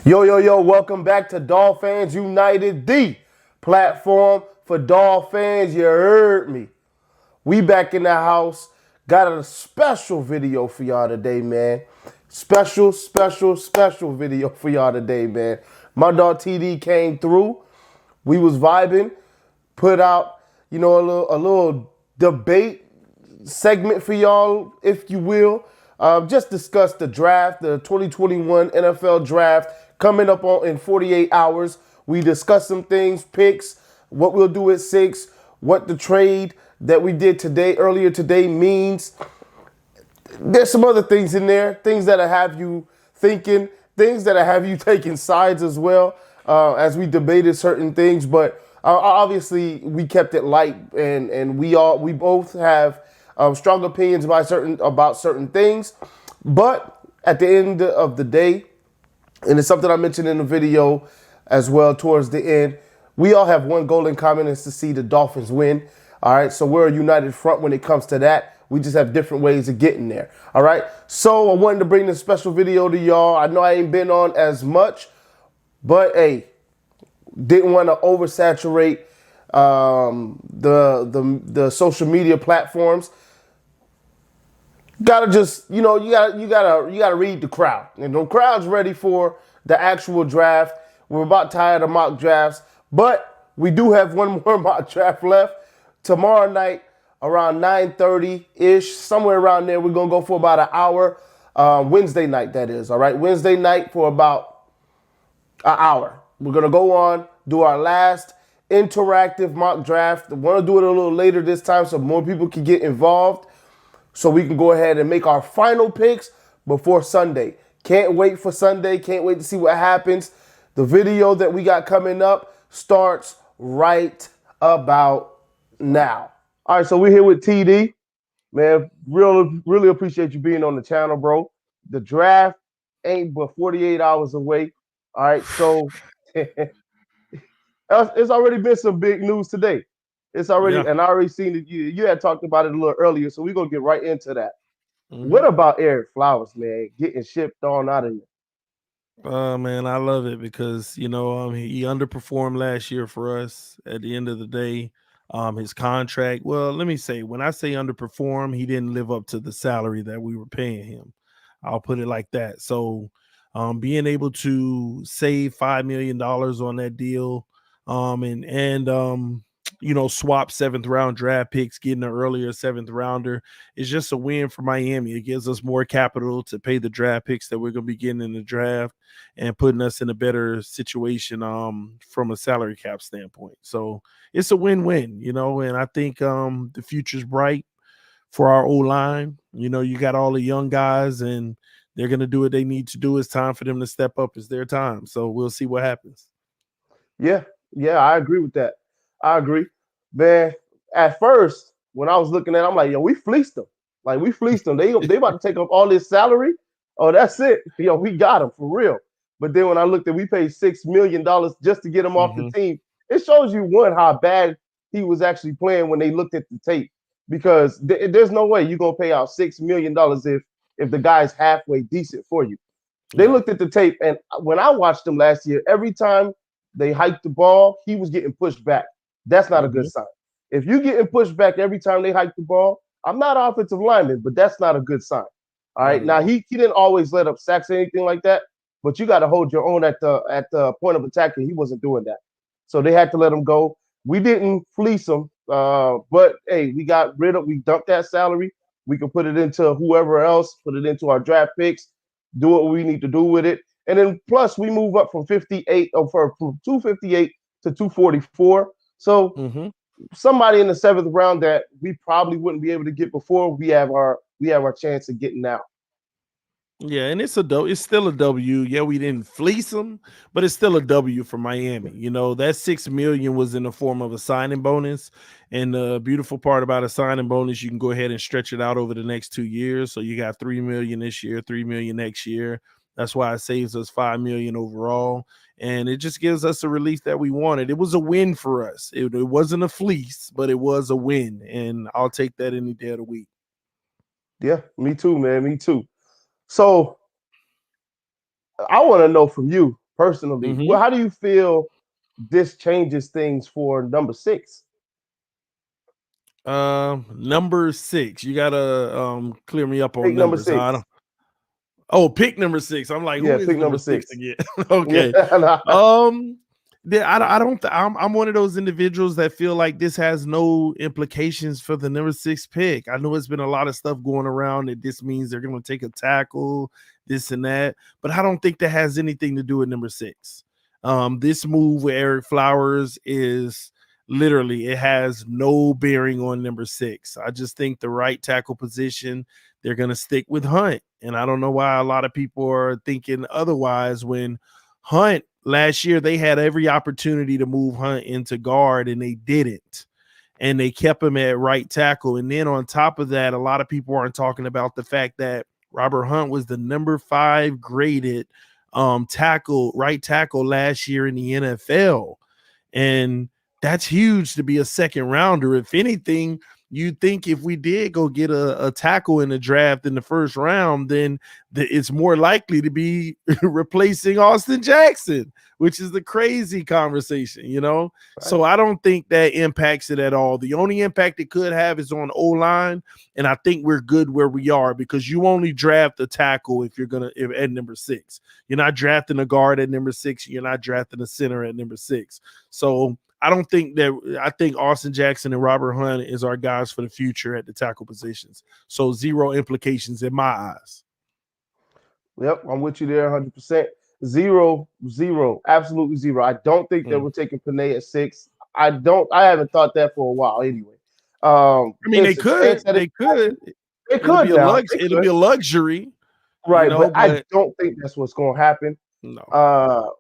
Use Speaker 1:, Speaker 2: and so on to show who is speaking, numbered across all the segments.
Speaker 1: Yo, welcome back to Dolphins United, the platform for Dolphins. You heard me. We back in the house. Got a special video for y'all today, man. Special video for y'all today, man. My dog TD came through. We was vibing, put out, a little debate segment for y'all, if you will. Just discuss the draft, the 2021 NFL draft coming up in 48 hours. We discuss some things, picks, what we'll do at 6, what the trade that we did earlier today means. There's some other things in there, things that have you thinking, things that have you taking sides as well, as we debated certain things. But obviously, we kept it light, and we both have strong opinions about certain things. But at the end of the day, and it's something I mentioned in the video as well towards the end, we all have one goal in common, is to see the Dolphins win. All right, so we're a united front when it comes to that. We just have different ways of getting there. All right, so I wanted to bring this special video to y'all. I know I ain't been on as much, but hey, didn't want to oversaturate the social media platforms. Gotta just, you gotta read the crowd. And the crowd's ready for the actual draft. We're about tired of mock drafts, but we do have one more mock draft left. Tomorrow night, around 9:30-ish, somewhere around there, we're gonna go for about an hour. Wednesday night, that is, all right? Wednesday night for about an hour. We're gonna go on, do our last interactive mock draft. I wanna do it a little later this time so more people can get involved, so we can go ahead and make our final picks before Sunday. Can't wait for Sunday. Can't wait to see what happens. The video that we got coming up starts right about now. All right, so we're here with TD. Man, really appreciate you being on the channel, bro. The draft ain't but 48 hours away. All right, so it's already been some big news today. It's already, and I already seen that you had talked about it a little earlier, so we're gonna get right into that. Mm-hmm. What about Eric Flowers, man, getting shipped on out of here?
Speaker 2: Man, I love it because he underperformed last year for us. At the end of the day, his contract. Well, let me say, when I say underperform, he didn't live up to the salary that we were paying him. I'll put it like that. So, being able to save $5 million on that deal, swap 7th round draft picks, getting an earlier 7th rounder is just a win for Miami. It gives us more capital to pay the draft picks that we're going to be getting in the draft and putting us in a better situation from a salary cap standpoint. So it's a win-win, and I think the future's bright for our Oline. You got all the young guys and they're going to do what they need to do. It's time for them to step up. It's their time. So we'll see what happens.
Speaker 1: Yeah, I agree with that. I agree. Man, at first, when I was looking at it, I'm like, yo, we fleeced them. Like, we fleeced them. They about to take up all this salary. Oh, that's it. We got them for real. But then when I looked at, we paid $6 million just to get him off the team. It shows you, one, how bad he was actually playing when they looked at the tape. Because there's no way you're going to pay out $6 million if the guy's halfway decent for you. They looked at the tape, and when I watched him last year, every time they hiked the ball, he was getting pushed back. That's not a good sign. If you're getting pushed back every time they hike the ball, I'm not an offensive lineman, but that's not a good sign. All right. Now he didn't always let up sacks or anything like that, but you got to hold your own at the point of attack, and he wasn't doing that. So they had to let him go. We didn't fleece him, but hey, we dumped that salary. We could put it into whoever else, put it into our draft picks, do what we need to do with it. And then plus we move up from 258 to 244. So somebody in the 7th round that we probably wouldn't be able to get before, we have our chance of getting now.
Speaker 2: Yeah, and it's still a W. Yeah, we didn't fleece them, but it's still a W for Miami. That $6 million was in the form of a signing bonus. And the beautiful part about a signing bonus, you can go ahead and stretch it out over the next 2 years. So you got $3 million this year, $3 million next year. That's why it saves us $5 million overall. And it just gives us a relief that we wanted. It was a win for us. It wasn't a fleece, but it was a win. And I'll take that any day of the week.
Speaker 1: Yeah, me too, man. Me too. So I want to know from you, personally.
Speaker 2: Mm-hmm.
Speaker 1: Well, how do you feel this changes things for number 6?
Speaker 2: Number 6. You gotta clear me up on
Speaker 1: Pick number
Speaker 2: numbers. I don't.
Speaker 1: 6.
Speaker 2: Oh, pick number 6. I'm like,
Speaker 1: Yeah,
Speaker 2: who is
Speaker 1: pick
Speaker 2: number
Speaker 1: number
Speaker 2: 6
Speaker 1: 6.
Speaker 2: again?
Speaker 1: Yeah.
Speaker 2: Okay. Um, I don't. I'm one of those individuals that feel like this has no implications for the number 6 pick. I know it's been a lot of stuff going around that this means they're going to take a tackle, this and that, but I don't think that has anything to do with number 6. This move with Eric Flowers is literally it has no bearing on number 6. I just think the right tackle position they're going to stick with Hunt, and I don't know why a lot of people are thinking otherwise when Hunt last year they had every opportunity to move Hunt into guard and they didn't. And they kept him at right tackle. And then on top of that, a lot of people aren't talking about the fact that Robert Hunt was the number 5 graded right tackle last year in the NFL. And that's huge to be a second rounder. If anything, you think if we did go get a tackle in the draft in the first round, then it's more likely to be replacing Austin Jackson, which is the crazy conversation, you know? Right. So I don't think that impacts it at all. The only impact it could have is on O-line, and I think we're good where we are because you only draft a tackle if you're going to at number 6. You're not drafting a guard at number 6. You're not drafting a center at number 6. So I don't think that. I think Austin Jackson and Robert Hunt is our guys for the future at the tackle positions. So zero implications in my eyes.
Speaker 1: Yep, I'm with you there 100%. Zero, zero, absolutely zero. I don't think that we're taking Panay at 6. I haven't thought that for a while anyway.
Speaker 2: I mean,
Speaker 1: It's a chance that
Speaker 2: they could.
Speaker 1: it could now.
Speaker 2: It'll be a luxury,
Speaker 1: right,
Speaker 2: you know,
Speaker 1: but I don't think that's what's going to happen.
Speaker 2: No.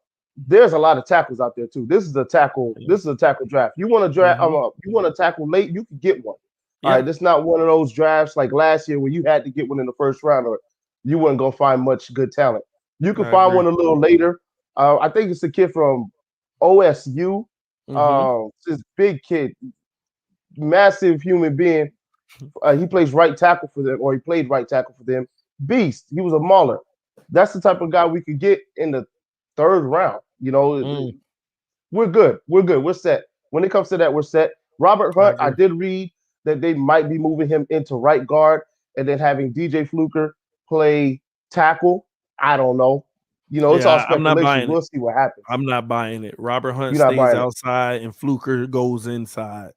Speaker 1: There's a lot of tackles out there too. This is a tackle. This is a tackle draft. You want to draft? You want to tackle late? You can get one. All right, this is not one of those drafts like last year where you had to get one in the first round, or you weren't gonna find much good talent. You can find one a little later. I think it's a kid from OSU. This big kid, massive human being. He plays right tackle for them, or he played right tackle for them. Beast. He was a mauler. That's the type of guy we could get in the 3rd round. You know, we're good. We're good. We're set. When it comes to that, we're set. Robert Hunt, I did read that they might be moving him into right guard and then having DJ Fluker play tackle. I don't know. You know, it's all speculation. We'll see what happens.
Speaker 2: I'm not buying it. Robert Hunt stays outside and Fluker goes inside.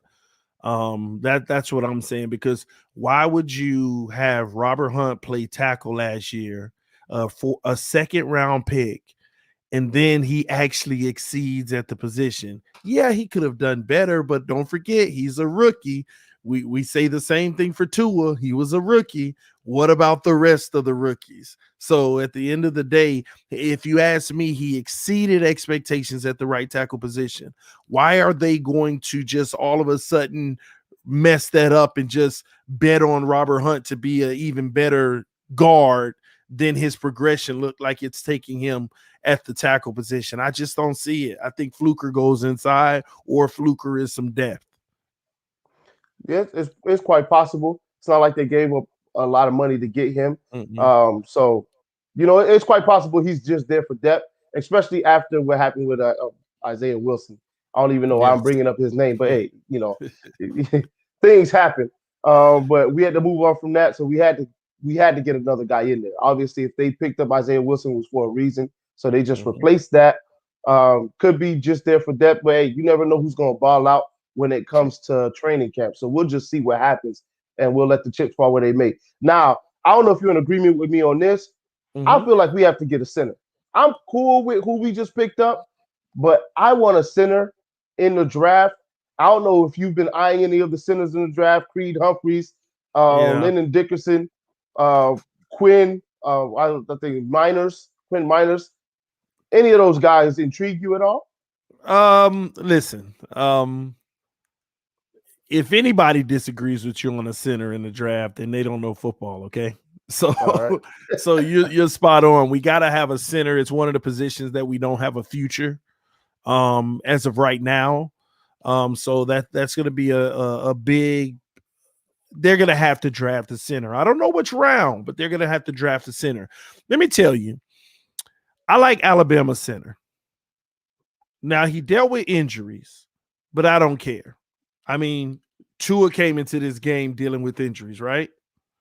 Speaker 2: That's what I'm saying, because why would you have Robert Hunt play tackle last year for a 2nd round pick? And then he actually exceeds at the position. Yeah, he could have done better, but don't forget, he's a rookie. We say the same thing for Tua. He was a rookie. What about the rest of the rookies? So at the end of the day, if you ask me, he exceeded expectations at the right tackle position. Why are they going to just all of a sudden mess that up and just bet on Robert Hunt to be an even better guard than his progression looked like it's taking him at the tackle position? I just don't see it. I think Fluker goes inside, or Fluker is some depth.
Speaker 1: Yeah, it's quite possible. It's not like they gave up a lot of money to get him. So, you know, it's quite possible he's just there for depth, especially after what happened with Isaiah Wilson. I don't even know why I'm bringing up his name, but hey, you know, things happen. But we had to move on from that, so we had to get another guy in there. Obviously, if they picked up Isaiah Wilson, it was for a reason, so they just replaced that. Could be just there for depth, but hey, you never know who's going to ball out when it comes to training camp. So we'll just see what happens, and we'll let the chips fall where they may. Now, I don't know if you're in agreement with me on this. I feel like we have to get a center. I'm cool with who we just picked up, but I want a center in the draft. I don't know if you've been eyeing any of the centers in the draft: Creed Humphreys, Lennon Dickerson, Quinn. I think Quinn Miners. Any of those guys intrigue you at all?
Speaker 2: Listen. If anybody disagrees with you on a center in the draft, then they don't know football. Okay. So, so you're spot on. We got to have a center. It's one of the positions that we don't have a future, as of right now. So that's going to be a big. They're going to have to draft a center. I don't know which round, but they're going to have to draft a center. Let me tell you, I like Alabama center. Now he dealt with injuries, but I don't care. I mean, Tua came into this game dealing with injuries, right?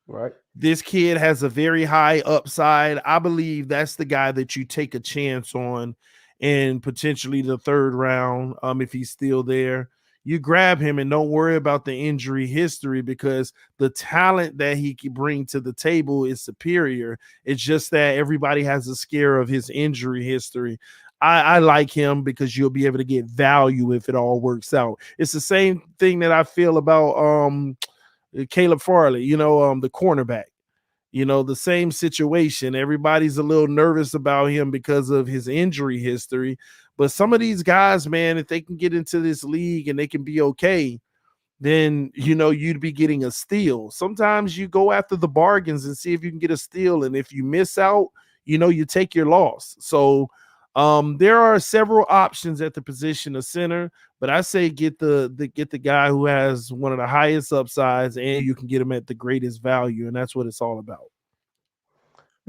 Speaker 1: Right.
Speaker 2: This kid has a very high upside. I believe that's the guy that you take a chance on in potentially the third round, if he's still there. You grab him and don't worry about the injury history because the talent that he can bring to the table is superior. It's just that everybody has a scare of his injury history. I like him because you'll be able to get value if it all works out. It's the same thing that I feel about Caleb Farley, the cornerback. The same situation. Everybody's a little nervous about him because of his injury history. But some of these guys, man, if they can get into this league and they can be okay, then you'd be getting a steal. Sometimes you go after the bargains and see if you can get a steal. And if you miss out, you take your loss. So there are several options at the position of center, but I say get the guy who has one of the highest upsides and you can get him at the greatest value, and that's what it's all about.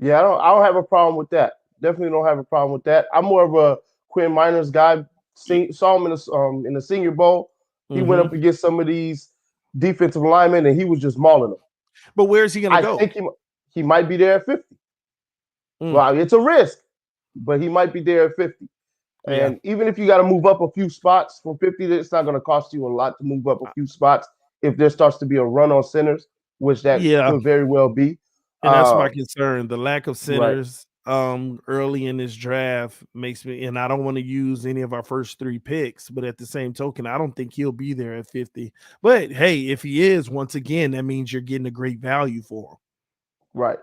Speaker 1: Yeah, I don't have a problem with that. Definitely don't have a problem with that. I'm more of a Quinn Miners guy. Saw him in the Senior Bowl. He went
Speaker 2: Mm-hmm.
Speaker 1: up against some of these defensive linemen, and he was just mauling them.
Speaker 2: But where's he going to
Speaker 1: I
Speaker 2: go?
Speaker 1: think he might be there at 50.
Speaker 2: Mm.
Speaker 1: Well, it's a risk, but he might be there at 50.
Speaker 2: Yeah.
Speaker 1: And even if you got to move up a few spots from 50, it's not going to cost you a lot to move up a few spots if there starts to be a run on centers, which that
Speaker 2: Yeah.
Speaker 1: could very well be.
Speaker 2: And that's my concern. The lack of
Speaker 1: Right.
Speaker 2: centers early in this draft makes me, and I don't want to use any of our first 3 picks, but at the same token, I don't think he'll be there at 50. But hey, if he is, once again, that means you're getting a great value for him.
Speaker 1: Right.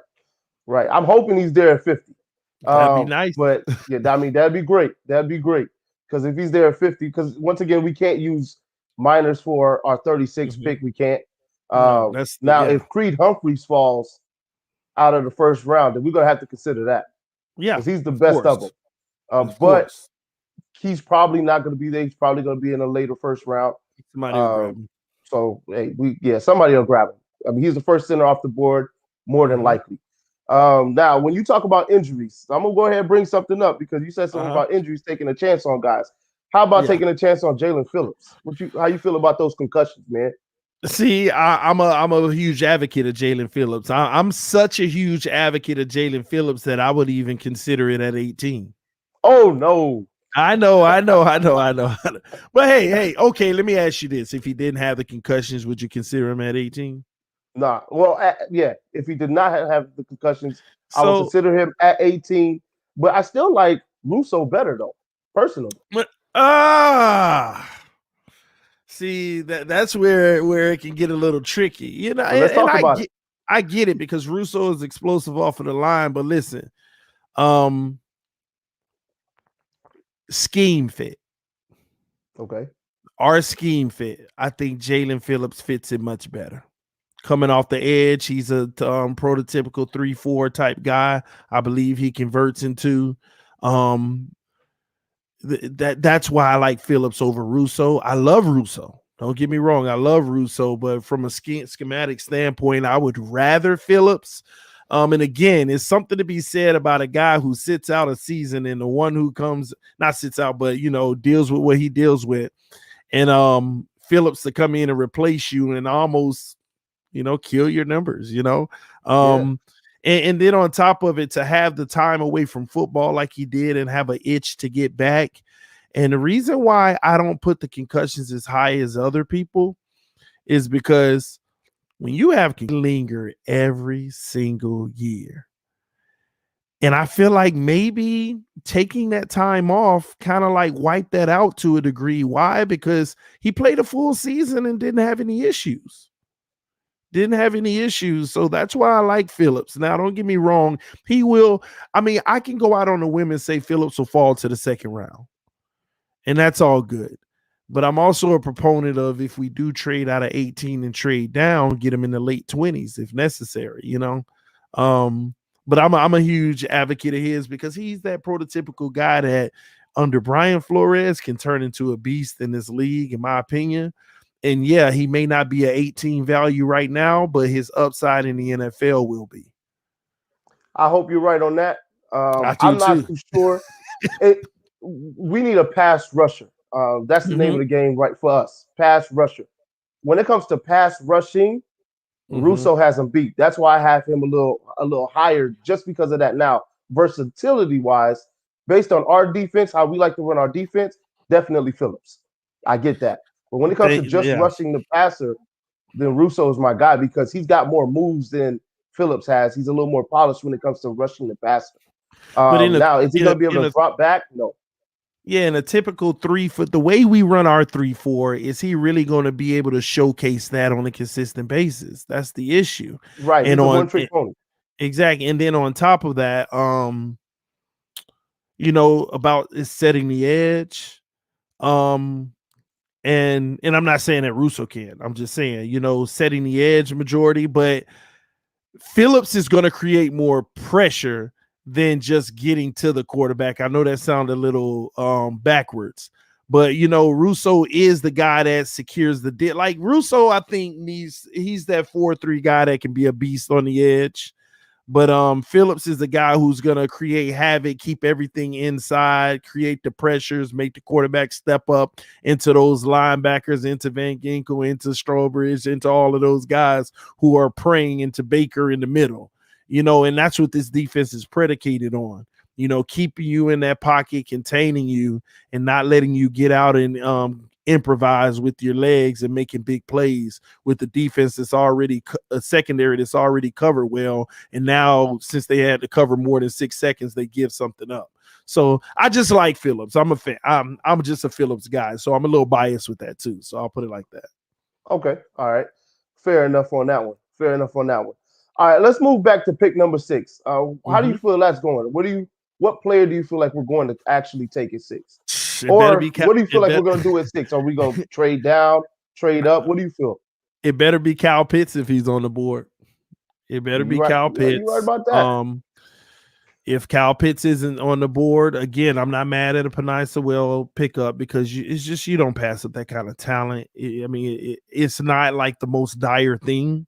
Speaker 1: Right. I'm hoping he's there at 50.
Speaker 2: That'd be nice.
Speaker 1: But yeah, I mean, that'd be great. That'd be great. Because if he's there at 50, because once again, we can't use minors for our 36 pick. We can't.
Speaker 2: No, that's
Speaker 1: Now,
Speaker 2: yeah.
Speaker 1: if Creed Humphreys falls out of the first round, then we're going to have to consider that.
Speaker 2: Yeah.
Speaker 1: Because he's the best of them. But he's probably not going to be there. He's probably going to be in a later first round.
Speaker 2: Somebody will grab him.
Speaker 1: So, hey, somebody will grab him. I mean, he's the first center off the board, more than likely. Now, when you talk about injuries, I'm gonna go ahead and bring something up because you said something about injuries, taking a chance on guys. How about taking a chance on Jalen Phillips? How you feel about those concussions, man?
Speaker 2: See, I'm a huge advocate of Jalen Phillips. I'm such a huge advocate of Jalen Phillips that I would even consider it at 18.
Speaker 1: Oh no.
Speaker 2: I know. But hey, okay, let me ask you this. If he didn't have the concussions, would you consider him at 18?
Speaker 1: Nah. Well, yeah. If he did not have the concussions, I would consider him at 18. But I still like Russo better though, personally.
Speaker 2: See, that's where it can get a little tricky.
Speaker 1: Let's talk about it.
Speaker 2: I get it because Russo is explosive off of the line, but listen, scheme fit.
Speaker 1: Okay.
Speaker 2: Our scheme fit. I think Jalen Phillips fits it much better. Coming off the edge, he's a prototypical 3-4 type guy. I believe he converts into. That's why I like Phillips over Russo. I love Russo. Don't get me wrong. I love Russo, but from a schematic standpoint, I would rather Phillips. And again, it's something to be said about a guy who sits out a season and the one who comes, not sits out, but deals with what he deals with. And Phillips to come in and replace you and almost, kill your numbers, And then on top of it, to have the time away from football like he did and have an itch to get back. And the reason why I don't put the concussions as high as other people is because when you have linger every single year, and I feel like maybe taking that time off kind of like wiped that out to a degree. Why? Because he played a full season and didn't have any issues. So that's why I like Phillips. Now, don't get me wrong. He will. I mean, I can go out on a whim and say Phillips will fall to the second round. And that's all good. But I'm also a proponent of if we do trade out of 18 and trade down, get him in the late 20s if necessary, But I'm a huge advocate of his because he's that prototypical guy that under Brian Flores can turn into a beast in this league, in my opinion. And yeah, he may not be an 18 value right now, but his upside in the NFL will be.
Speaker 1: I hope you're right on that.
Speaker 2: I do
Speaker 1: I'm not
Speaker 2: too.
Speaker 1: too sure. we need a pass rusher. That's the name of
Speaker 2: Mm-hmm.
Speaker 1: the game, right, for us. Pass rusher. When it comes to pass rushing,
Speaker 2: Mm-hmm.
Speaker 1: Russo has him beat. That's why I have him a little higher just because of that. Now, versatility wise, based on our defense, how we like to run our defense, definitely Phillips. I get that. But when it comes to just
Speaker 2: Yeah.
Speaker 1: rushing the passer, then Russo is my guy because he's got more moves than Phillips has. He's a little more polished when it comes to rushing the passer.
Speaker 2: But
Speaker 1: Now, is he going to be able to drop back? No.
Speaker 2: yeah, in a typical 3 foot, the way we run our 3-4, is he really going to be able to showcase that on a consistent basis? That's the issue.
Speaker 1: Right.
Speaker 2: And
Speaker 1: He's a
Speaker 2: on
Speaker 1: one-trick pony.
Speaker 2: exactly, and then on top of that, about is setting the edge. And I'm not saying that Russo can. I'm just saying, setting the edge majority, but Phillips is going to create more pressure than just getting to the quarterback. I know that sounded a little backwards, but Russo is the guy that secures the deal. Like Russo, I think he's that 4-3 guy that can be a beast on the edge. But Phillips is the guy who's gonna create havoc, keep everything inside, create the pressures, make the quarterback step up into those linebackers, into Van Ginkel, into Strobridge, into all of those guys who are praying into Baker in the middle. And that's what this defense is predicated on. Keeping you in that pocket, containing you, and not letting you get out and improvise with your legs and making big plays with the defense that's already a secondary that's already covered well. And now, since they had to cover more than 6 seconds, they give something up. So I just like Phillips. I'm a fan. I'm just a Phillips guy, so I'm a little biased with that too. So I'll put it like that.
Speaker 1: Okay. All right. Fair enough on that one. Fair enough on that one. All right. Let's move back to pick number 6. How do you
Speaker 2: Mm-hmm.
Speaker 1: feel that's going? What player do you feel like we're going to actually take at 6?
Speaker 2: It better be
Speaker 1: Or what do you feel like we're going to do at 6? Are we going to trade down, trade up? What do you feel?
Speaker 2: It better be Kyle Pitts if he's on the board. It better
Speaker 1: You
Speaker 2: be
Speaker 1: right.
Speaker 2: Kyle
Speaker 1: You right
Speaker 2: Pitts.
Speaker 1: about that.
Speaker 2: If Kyle Pitts isn't on the board, again, I'm not mad at a Penei Sewell pickup because it's just you don't pass up that kind of talent. It's not like the most dire thing,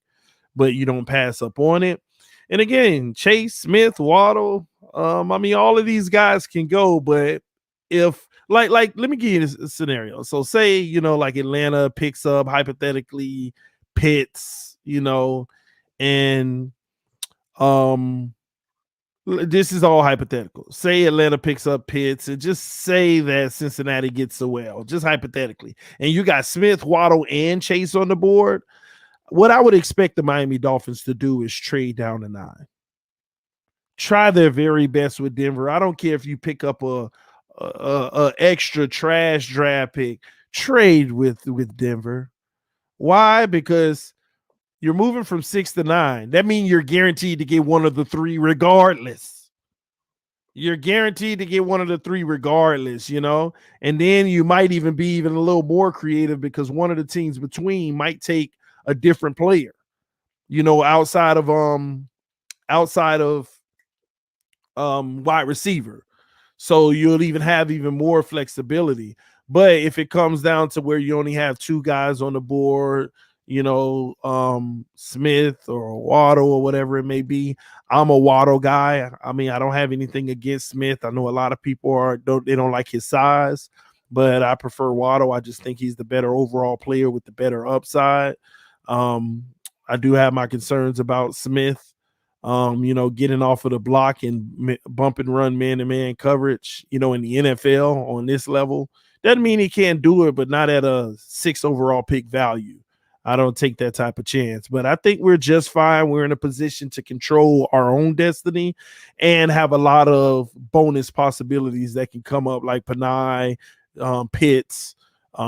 Speaker 2: but you don't pass up on it. And again, Chase, Smith, Waddle, all of these guys can go, but if like let me give you a scenario. So say, like Atlanta picks up hypothetically Pitts, and this is all hypothetical. Say Atlanta picks up Pitts, and just say that Cincinnati gets Sewell, just hypothetically, and you got Smith, Waddle, and Chase on the board. What I would expect the Miami Dolphins to do is trade down to 9. Try their very best with Denver. I don't care if you pick up a extra trash draft pick. Trade with Denver. Why? Because you're moving from 6 to 9. That means you're guaranteed to get one of the 3 regardless. You're guaranteed to get one of the 3 regardless, and then you might even be even a little more creative because one of the teams between might take a different player, outside of wide receiver. So you'll even have even more flexibility. But if it comes down to where you only have 2 guys on the board, Smith or Waddle or whatever it may be, I'm a Waddle guy. I don't have anything against Smith. I know a lot of people don't like his size, but I prefer Waddle. I just think he's the better overall player with the better upside. I do have my concerns about Smith. Getting off of the block and bump and run man-to-man coverage, in the NFL on this level. Doesn't mean he can't do it, but not at a 6 overall pick value. I don't take that type of chance. But I think we're just fine. We're in a position to control our own destiny and have a lot of bonus possibilities that can come up, like Penei, Pitts,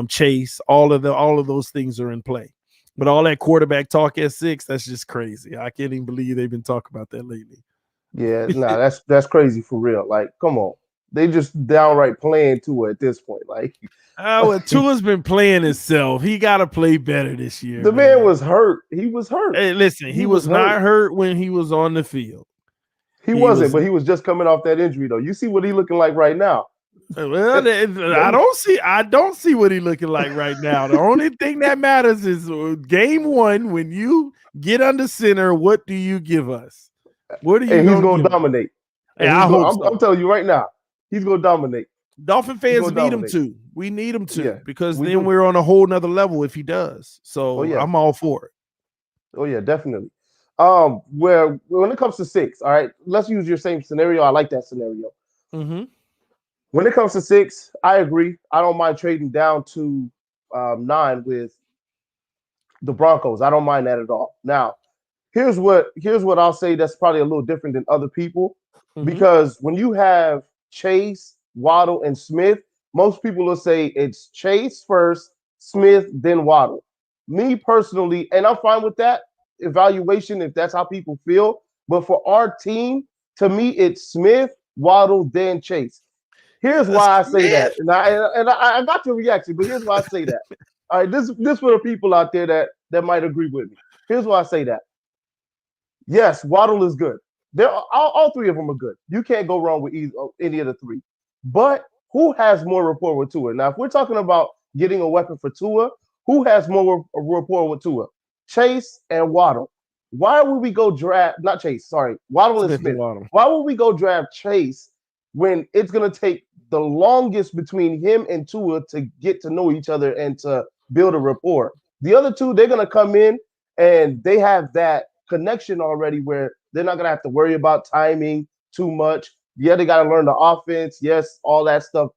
Speaker 2: Chase. All of those things are in play. But all that quarterback talk at 6, that's just crazy. I can't even believe they've been talking about that lately.
Speaker 1: Yeah, nah, that's crazy for real. Like, come on. They just downright playing Tua at this point. Like,
Speaker 2: Well, Tua's been playing himself. He got to play better this year,
Speaker 1: the man
Speaker 2: man.
Speaker 1: was hurt. He was hurt.
Speaker 2: Hey, listen, he was not hurt when he was on the field.
Speaker 1: He wasn't, but he was just coming off that injury, though. You see what he looking like right now.
Speaker 2: Well, I don't see what he looking like right now. The only thing that matters is game 1 when you get under center. What do you give us? What are you?
Speaker 1: And he's gonna dominate.
Speaker 2: And I hope so.
Speaker 1: I'm telling you right now, he's gonna dominate.
Speaker 2: Dolphin
Speaker 1: He
Speaker 2: fans
Speaker 1: gonna
Speaker 2: need him
Speaker 1: dominate.
Speaker 2: to. We need him to
Speaker 1: Yeah,
Speaker 2: because
Speaker 1: we
Speaker 2: then
Speaker 1: do.
Speaker 2: we're on a whole nother level if he does.
Speaker 1: Oh
Speaker 2: So
Speaker 1: yeah.
Speaker 2: I'm all for it.
Speaker 1: Oh yeah, definitely. Where when it comes to six, all right, let's use your same scenario. I like that scenario.
Speaker 2: Mm-hmm.
Speaker 1: When it comes to six, I agree. I don't mind trading down to nine with the Broncos. I don't mind that at all. Now, here's what I'll say that's probably a little different than other people
Speaker 2: Mm-hmm.
Speaker 1: because when you have Chase, Waddle, and Smith, most people will say it's Chase first, Smith, then Waddle. Me personally, and I'm fine with that evaluation if that's how people feel. But for our team, to me, it's Smith, Waddle, then Chase. Here's why I say that,
Speaker 2: Smith.
Speaker 1: and I got your reaction, but here's why I say that. All right, this for the people out there that might agree with me. Here's why I say that. Yes, Waddle is good. They're all three of them are good. You can't go wrong with any of the three. But who has more rapport with Tua? Now, if we're talking about getting a weapon for Tua, who has more rapport with Tua? Chase and Waddle. Why would we go draft not Chase? Sorry, Waddle and
Speaker 2: Smith and
Speaker 1: Smith.
Speaker 2: Waddle.
Speaker 1: Why would we go draft Chase when it's gonna take the longest between him and Tua to get to know each other and to build a rapport? The other two, they're gonna come in and they have that connection already where they're not gonna have to worry about timing too much. Yeah, they gotta learn the offense. Yes, all that stuff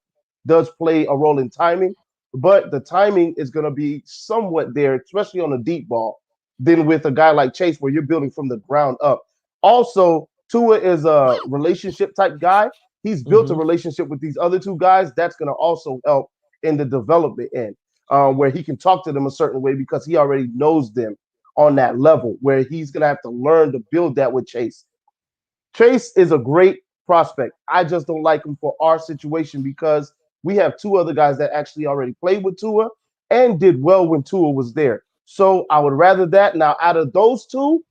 Speaker 1: does play a role in timing, but the timing is gonna be somewhat there, especially on a deep ball, than with a guy like Chase where you're building from the ground up. Also, Tua is a relationship type guy. He's built a
Speaker 2: Mm-hmm.
Speaker 1: relationship with these other two guys. That's gonna also help in the development end. Where he can talk to them a certain way because he already knows them on that level where he's going to have to learn to build that with Chase. Chase is a great prospect. I just don't like him for our situation because we have two other guys that actually already played with Tua and did well when Tua was there. So I would rather that. Now, out of those two,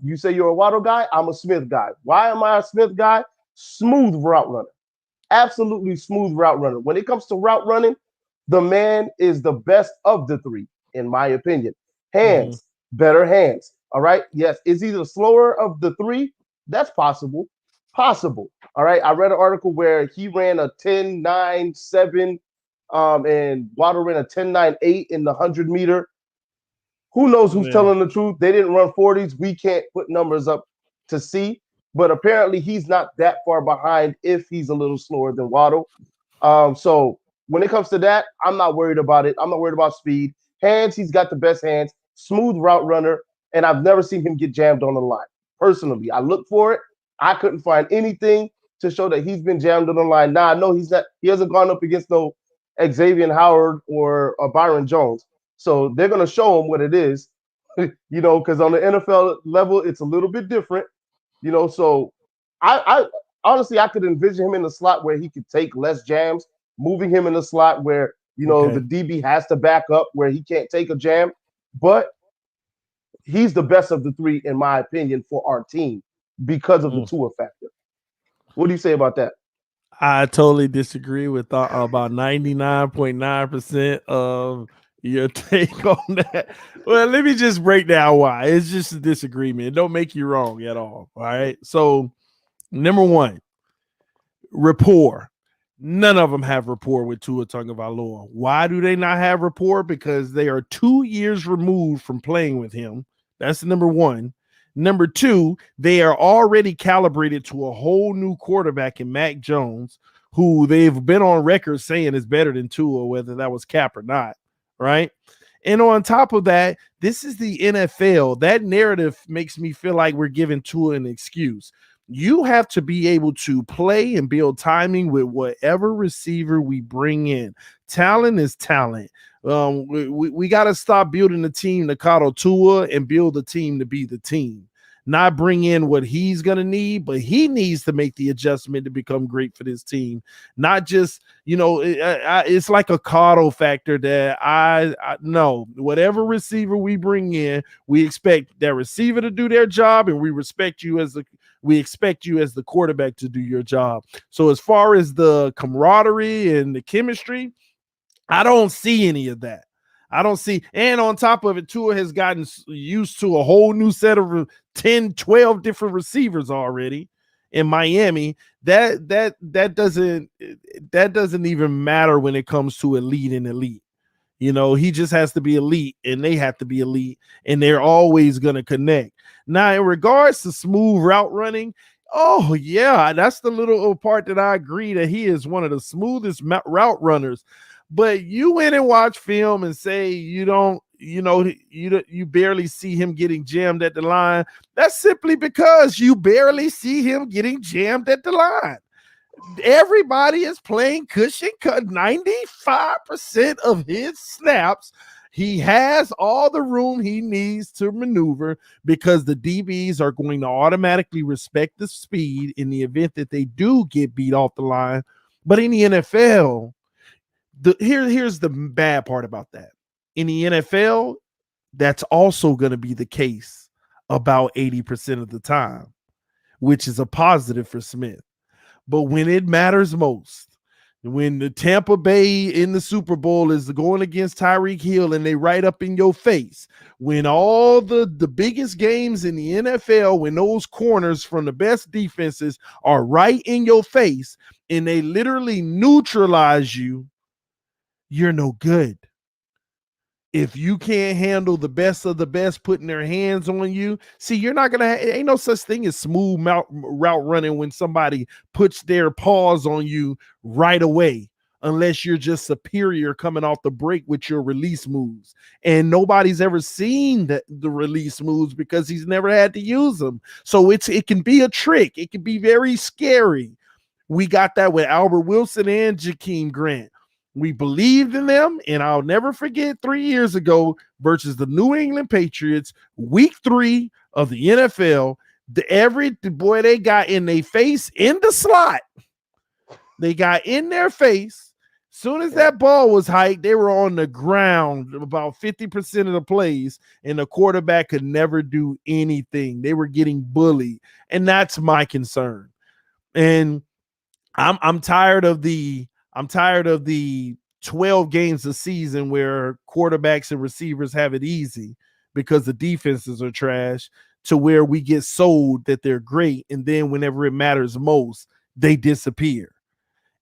Speaker 1: you say you're a Waddle guy, I'm a Smith guy. Why am I a Smith guy? Smooth route runner, absolutely smooth route runner. When it comes to route running, the man is the best of the three, in my opinion.
Speaker 2: Mm-hmm.
Speaker 1: Hands, better hands. All right. Yes. Is he the slower of the three? That's possible. Possible. All right. I read an article where he ran a 10.9.7 and Waddle ran a 10.9.8 in the 100 meter. Who knows who's
Speaker 2: Yeah.
Speaker 1: telling the truth? They didn't run 40s. We can't put numbers up to see. But apparently he's not that far behind if he's a little slower than Waddle. So when it comes to that, I'm not worried about it. I'm not worried about speed. Hands, he's got the best hands. Smooth route runner, and I've never seen him get jammed on the line. Personally, I looked for it. I couldn't find anything to show that he's been jammed on the line. Now I know he's not. He hasn't gone up against no Xavier Howard or Byron Jones. So they're gonna show him what it is, because on the NFL level, it's a little bit different. So I honestly I could envision him in the slot where he could take less jams, moving him in the slot where the
Speaker 2: Okay.
Speaker 1: DB has to back up where he can't take a jam. But he's the best of the three, in my opinion, for our team because of the
Speaker 2: Mm.
Speaker 1: Tua factor. What do you say about that?
Speaker 2: I totally disagree with about 99.9% of your take on that. Well, let me just break down why. It's just a disagreement. It don't make you wrong at all. All right. So, number one, rapport. None of them have rapport with Tua Tagovailoa. Why do they not have rapport? Because they are 2 years removed from playing with him. That's number one. Number two, they are already calibrated to a whole new quarterback in Mac Jones, who they've been on record saying is better than Tua, whether that was cap or not. Right. And on top of that, this is the NFL. That narrative makes me feel like we're giving Tua an excuse. You have to be able to play and build timing with whatever receiver we bring in. Talent is talent. We got to stop building a team to coddle Tua and build a team to be the team. Not bring in what he's going to need, but he needs to make the adjustment to become great for this team. Not just, it's like a coddle factor that I know. Whatever receiver we bring in, we expect that receiver to do their job, and we expect you as the quarterback to do your job. So as far as the camaraderie and the chemistry, I don't see any of that. I don't see. And on top of it, Tua has gotten used to a whole new set of 10, 12 different receivers already. in Miami, that doesn't even matter when it comes to elite and elite. You know, he just has to be elite and they have to be elite and they're always going to connect. Now, in regards to smooth route running, oh, yeah, that's the little part that I agree that he is one of the smoothest route runners. But you went and watch film and say you don't, you barely see him getting jammed at the line. That's simply because you barely see him getting jammed at the line. Everybody is playing cushion cut 95% of his snaps. He has all the room he needs to maneuver because the DBs are going to automatically respect the speed in the event that they do get beat off the line. But in the NFL, here's the bad part about that. In the NFL, that's also going to be the case about 80% of the time, which is a positive for Smith. But when it matters most, when the Tampa Bay in the Super Bowl is going against Tyreek Hill and they right up in your face, when all the biggest games in the NFL, when those corners from the best defenses are right in your face and they literally neutralize you, you're no good. If you can't handle the best of the best putting their hands on you, see, you're not gonna. Ain't no such thing as smooth route running when somebody puts their paws on you right away, unless you're just superior coming off the break with your release moves. And nobody's ever seen the release moves because he's never had to use them. So it can be a trick. It can be very scary. We got that with Albert Wilson and Jakeem Grant. We believed in them, and I'll never forget 3 years ago versus the New England Patriots, week 3 of the NFL. Boy, they got in their face in the slot. They got in their face. Soon as that ball was hiked, they were on the ground about 50% of the plays, and the quarterback could never do anything. They were getting bullied, and that's my concern. And I'm tired of the 12 games a season where quarterbacks and receivers have it easy because the defenses are trash, to where we get sold that they're great, and then whenever it matters most, they disappear.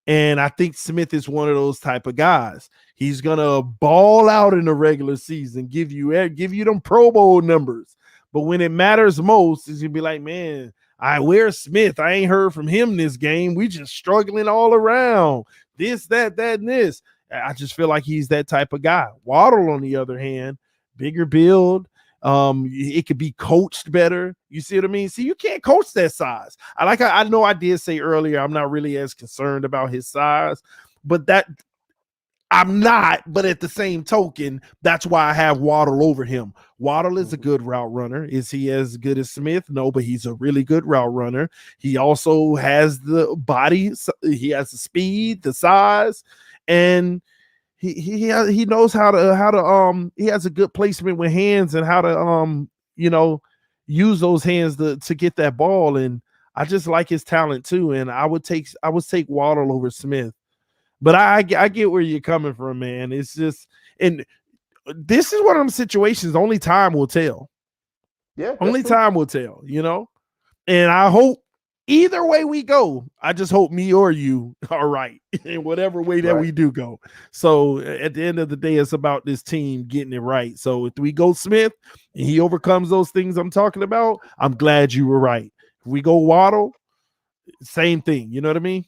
Speaker 2: And I think Smith is one of those type of guys. He's gonna ball out in the regular season, give you them Pro Bowl numbers. But when it matters most, he's gonna be like, man, where's Smith? I ain't heard from him this game. We just struggling all around. This, that, and this. I just feel like he's that type of guy. Waddle, on the other hand, bigger build. It could be coached better. You see what I mean? See, you can't coach that size. I know I did say earlier, I'm not really as concerned about his size, but that I'm not. But at the same token, that's why I have Waddle over him. Waddle is a good route runner. Is he as good as Smith? No, but he's a really good route runner. He also has the body. He has the speed, the size, and he knows how to he has a good placement with hands and how to use those hands to get that ball. And I just like his talent too. And I would take Waddle over Smith. But I get where you're coming from, man. It's just, and this is one of them situations only time will tell.
Speaker 1: Yeah,
Speaker 2: only time will tell, And I hope either way we go, I just hope me or you are right in whatever way that we do go. So at the end of the day, it's about this team getting it right. So if we go Smith and he overcomes those things I'm talking about, I'm glad you were right. If we go Waddle, same thing. You know what I mean?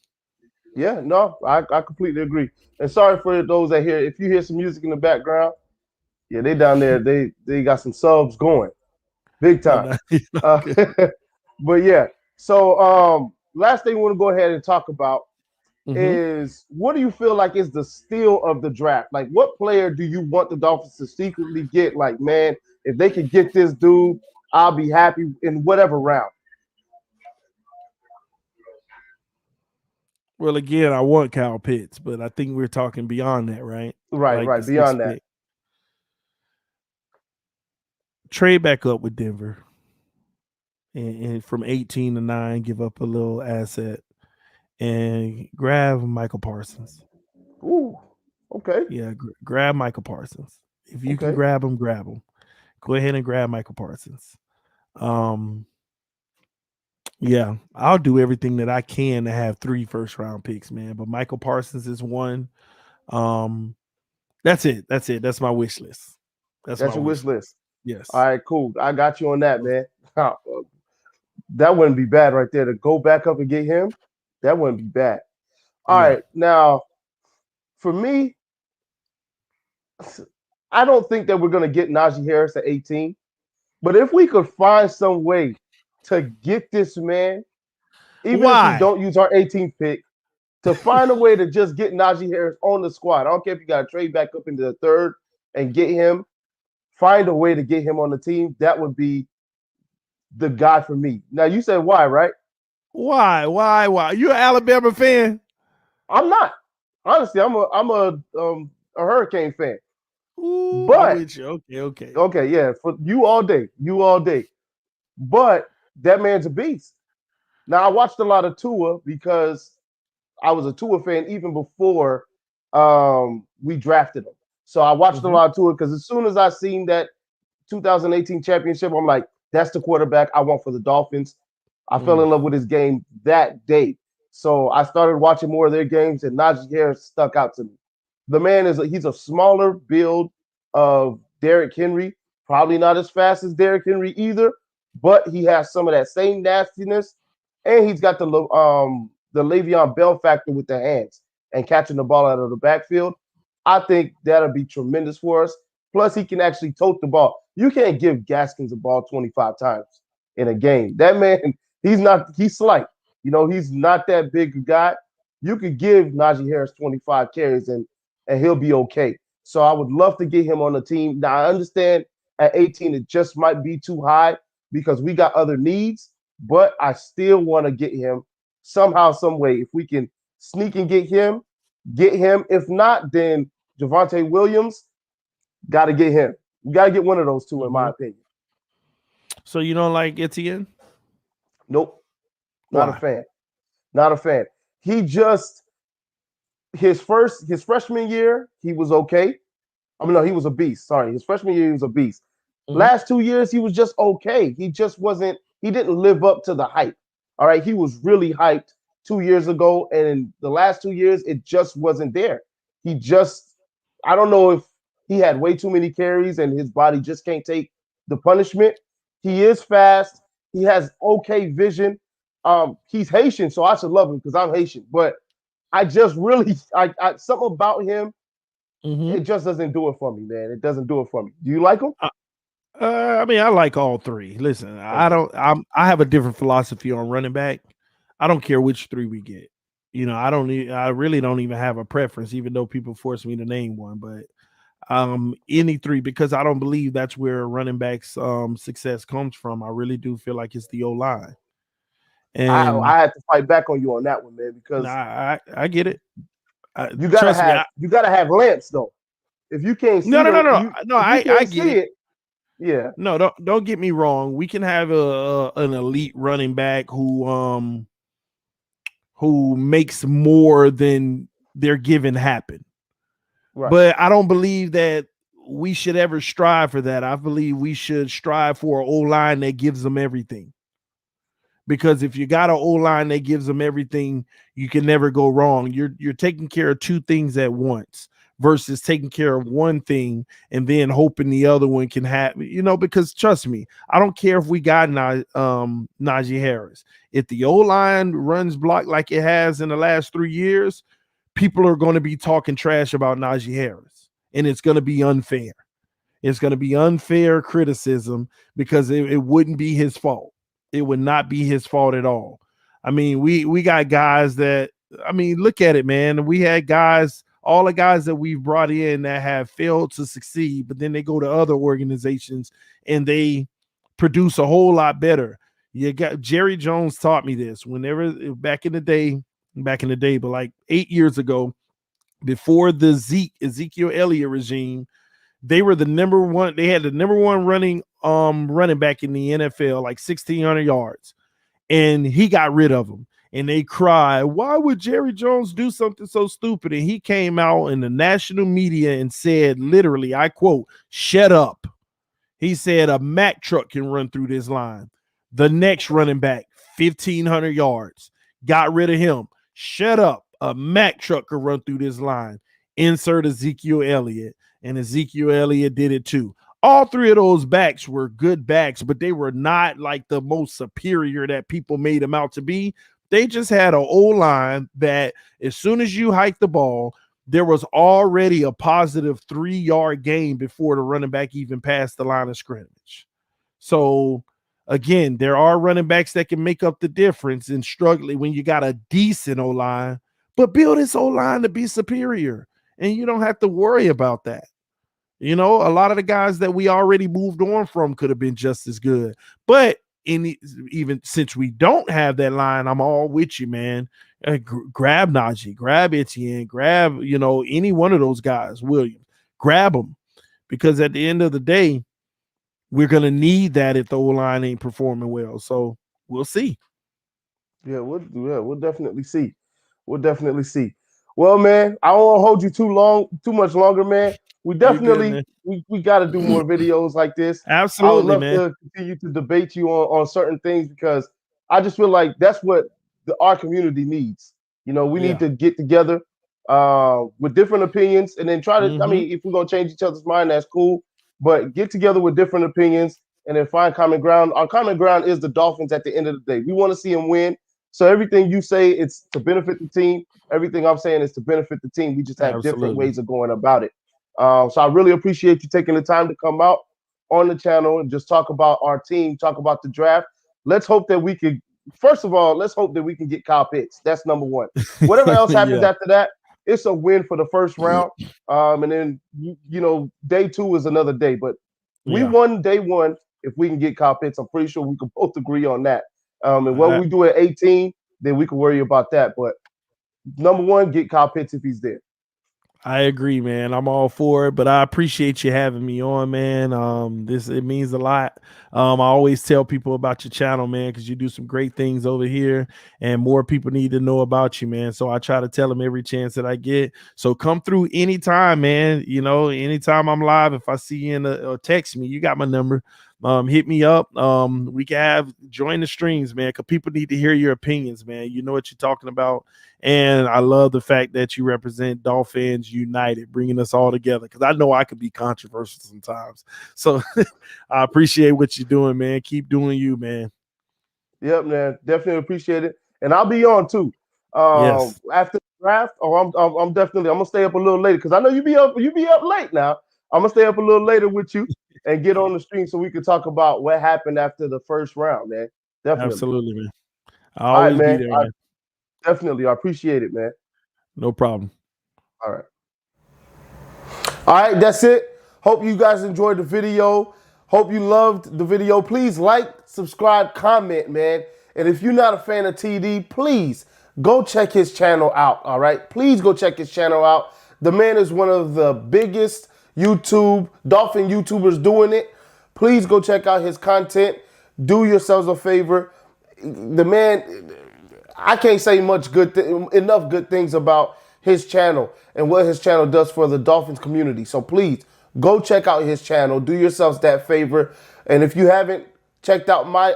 Speaker 1: Yeah, no, I completely agree. And sorry for those that hear. If you hear some music in the background, yeah, they down there. They got some subs going, big time. But yeah. So last thing we want to go ahead and talk about is, what do you feel like is the steal of the draft? Like, what player do you want the Dolphins to secretly get? Like, man, if they could get this dude, I'll be happy in whatever round.
Speaker 2: Well, again, I want Kyle Pitts, but I think we're talking beyond that, right?
Speaker 1: Right,
Speaker 2: Like
Speaker 1: right. Beyond that.
Speaker 2: Trade back up with Denver. And from 18 to 9, give up a little asset and grab Michael Parsons.
Speaker 1: Ooh, okay.
Speaker 2: Yeah, grab Michael Parsons. If you can grab him, grab him. Go ahead and grab Michael Parsons. Yeah, I'll do everything that I can to have 3 first round picks, man. But Michael Parsons is one. Um, that's it. That's it. That's my wish list. That's my
Speaker 1: That's your
Speaker 2: wish
Speaker 1: wish
Speaker 2: list.
Speaker 1: list. All
Speaker 2: Yes.
Speaker 1: right, cool. I got you on that, man. That wouldn't be bad right there to go back up and get him. That wouldn't be bad. All
Speaker 2: Yeah.
Speaker 1: right, now for me, I don't think that we're going to get Najee Harris at 18. But if we could find some way to get this man, even if we
Speaker 2: Why?
Speaker 1: don't use our 18th pick, to find a way to just get Najee Harris on the squad. I don't care if you got to trade back up into the third and get him. Find a way to get him on the team. That would be the guy for me. Now you said why, right?
Speaker 2: Why? Why? Why? You an Alabama fan?
Speaker 1: I'm not. Honestly, I'm a Hurricane fan.
Speaker 2: Ooh, I'm
Speaker 1: But
Speaker 2: with you. Okay, okay.
Speaker 1: okay, yeah, for you all day, you all day. But that man's a beast. Now I watched a lot of Tua because I was a Tua fan even before we drafted him. So I watched a
Speaker 2: Mm-hmm.
Speaker 1: lot of Tua because as soon as I seen that 2018 championship, I'm like, that's the quarterback I want for the Dolphins. I fell
Speaker 2: Mm.
Speaker 1: in love with his game that day. So I started watching more of their games, and Najee Harris stuck out to me. The man he's a smaller build of Derrick Henry, probably not as fast as Derrick Henry either, but he has some of that same nastiness, and he's got the Le'Veon Bell factor with the hands and catching the ball out of the backfield. I think that'll be tremendous for us. Plus, he can actually tote the ball. You can't give Gaskins a ball 25 times in a game. That man, he's slight. He's not that big a guy. You could give Najee Harris 25 carries and he'll be okay. So I would love to get him on the team. Now, I understand at 18, it just might be too high because we got other needs, but I still want to get him somehow, some way. If we can sneak and get him, get him. If not, then Javonte Williams, got to get him. You got to get one of those two, in
Speaker 2: Mm-hmm.
Speaker 1: my opinion.
Speaker 2: So you don't like Etienne?
Speaker 1: Nope, not a
Speaker 2: Why?
Speaker 1: fan. Not a fan. He just his freshman year, he was okay. I mean, no, he was a beast. Sorry, his freshman year, he was a beast.
Speaker 2: Mm-hmm.
Speaker 1: Last 2 years, he was just okay. He just wasn't. He didn't live up to the hype. All right, he was really hyped 2 years ago, and in the last 2 years, it just wasn't there. He just, I don't know if he had way too many carries and his body just can't take the punishment. He is fast. He has okay vision. He's Haitian, so I should love him because I'm Haitian. But I just really, something about him,
Speaker 2: Mm-hmm.
Speaker 1: it just doesn't do it for me, man. It doesn't do it for me. Do you like him?
Speaker 2: I mean, I like all three. Listen, I
Speaker 1: Okay.
Speaker 2: don't. I have a different philosophy on running back. I don't care which three we get. I don't. I really don't even have a preference, even though people force me to name one. But any three, because I don't believe that's where running backs success comes from. I really do feel like it's the O line, and
Speaker 1: I had to fight back on you on that one, man, because
Speaker 2: I get it.
Speaker 1: you gotta
Speaker 2: Trust me.
Speaker 1: have you gotta have lamps though. If you can't
Speaker 2: No,
Speaker 1: see
Speaker 2: no, no,
Speaker 1: the
Speaker 2: no,
Speaker 1: you
Speaker 2: no.
Speaker 1: if you
Speaker 2: I
Speaker 1: can't
Speaker 2: get
Speaker 1: see
Speaker 2: it.
Speaker 1: it, yeah.
Speaker 2: No, don't get me wrong. We can have an elite running back who makes more than they're given happen.
Speaker 1: Right.
Speaker 2: But I don't believe that we should ever strive for that. I believe we should strive for an O line that gives them everything. Because if you got an O line that gives them everything, you can never go wrong. You're taking care of two things at once versus taking care of one thing and then hoping the other one can have, because trust me, I don't care if we got Najee Harris. If the O line runs block like it has in the last 3 years, people are going to be talking trash about Najee Harris, and it's going to be unfair. It's going to be unfair criticism because it wouldn't be his fault. It would not be his fault at all. I mean, we got guys that, I mean, look at it, man. We had guys, all the guys that we've brought in that have failed to succeed, but then they go to other organizations and they produce a whole lot better. You got Jerry Jones taught me this whenever back in the day, but like 8 years ago, before the Ezekiel Elliott regime, they were the number one. They had the number one running back in the NFL, like 1,600 yards, and he got rid of him. And they cried, "Why would Jerry Jones do something so stupid?" And he came out in the national media and said, literally, I quote, "Shut up." He said, "A Mack truck can run through this line." The next running back 1,500 yards. Got rid of him. Shut up. A Mack truck could run through this line. Insert Ezekiel Elliott. And Ezekiel Elliott did it too. All three of those backs were good backs, but they were not like the most superior that people made them out to be. They just had an O-line that as soon as you hike the ball, there was already a positive 3-yard gain before the running back even passed the line of scrimmage. So, again, there are running backs that can make up the difference in struggling when you got a decent O-line, but build this O-line to be superior, and you don't have to worry about that. You know, a lot of the guys that we already moved on from could have been just as good. But even since we don't have that line, I'm all with you, man. Grab Najee, grab Etienne, grab, any one of those guys, Williams. Grab them. Because at the end of the day, we're going to need that if the O-line ain't performing well. So we'll see.
Speaker 1: Yeah, we'll definitely see. We'll definitely see. Well, man, I don't want to hold you too much longer, man. We definitely we got to do more videos like this.
Speaker 2: Absolutely,
Speaker 1: I would love
Speaker 2: man.
Speaker 1: to continue to debate you on certain things because I just feel like that's what our community needs. We need to get together with different opinions and then try to. I mean, if we're gonna change each other's mind, that's cool. But get together with different opinions and then find common ground. Our common ground is the Dolphins. At the end of the day, we want to see them win. So everything you say, it's to benefit the team. Everything I'm saying is to benefit the team. We just have different ways of going about it. So I really appreciate you taking the time to come out on the channel and just talk about our team, talk about the draft. Let's hope that we could, first of all, let's hope that we can get Kyle Pitts. That's number one. Whatever else happens after that, it's a win for the first round. And then, day two is another day. But we won day one. If we can get Kyle Pitts, I'm pretty sure we can both agree on that. And what we do at 18, then we can worry about that. But number one, get Kyle Pitts if he's there.
Speaker 2: I agree, man. I'm all for it, but I appreciate you having me on, man. It means a lot. I always tell people about your channel, man, because you do some great things over here, and more people need to know about you, man. So I try to tell them every chance that I get. So come through anytime, man. Anytime I'm live, if I see you or text me, you got my number. Hit me up. We can join the streams, man, because people need to hear your opinions, man. You know what you're talking about. And I love the fact that you represent Dolphins United, bringing us all together, because I know I could be controversial sometimes. So I appreciate what you're doing, man. Keep doing you, man.
Speaker 1: Yep, man. Definitely appreciate it. And I'll be on too.
Speaker 2: Yes.
Speaker 1: After the draft, I'm gonna stay up a little later because I know you be up late now. I'm gonna stay up a little later with you and get on the stream so we can talk about what happened after the first round, man. Definitely.
Speaker 2: Absolutely, man. I'll always be there, man.
Speaker 1: Definitely. I appreciate it, man.
Speaker 2: No problem.
Speaker 1: All right. All right, that's it. Hope you guys enjoyed the video. Hope you loved the video. Please like, subscribe, comment, man. And if you're not a fan of TD, please go check his channel out, all right? Please go check his channel out. The man is one of the biggest Dolphin YouTubers doing it. Please go check out his content. Do yourselves a favor. The man, I can't say enough good things about his channel and what his channel does for the Dolphins community. So please go check out his channel. Do yourselves that favor. And if you haven't checked out my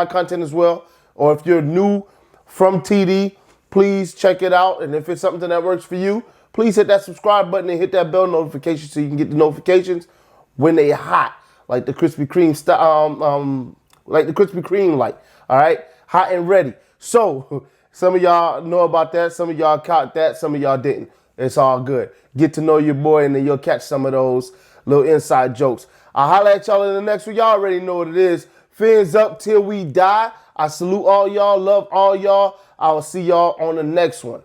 Speaker 1: content as well, or if you're new from TD, please check it out. And if it's something that works for you, please hit that subscribe button and hit that bell notification so you can get the notifications when they hot, like the Krispy Kreme light. All right, hot and ready. So some of y'all know about that. Some of y'all caught that. Some of y'all didn't. It's all good. Get to know your boy, and then you'll catch some of those little inside jokes. I'll holler at y'all in the next one. Y'all already know what it is. Fins up till we die. I salute all y'all. Love all y'all. I will see y'all on the next one.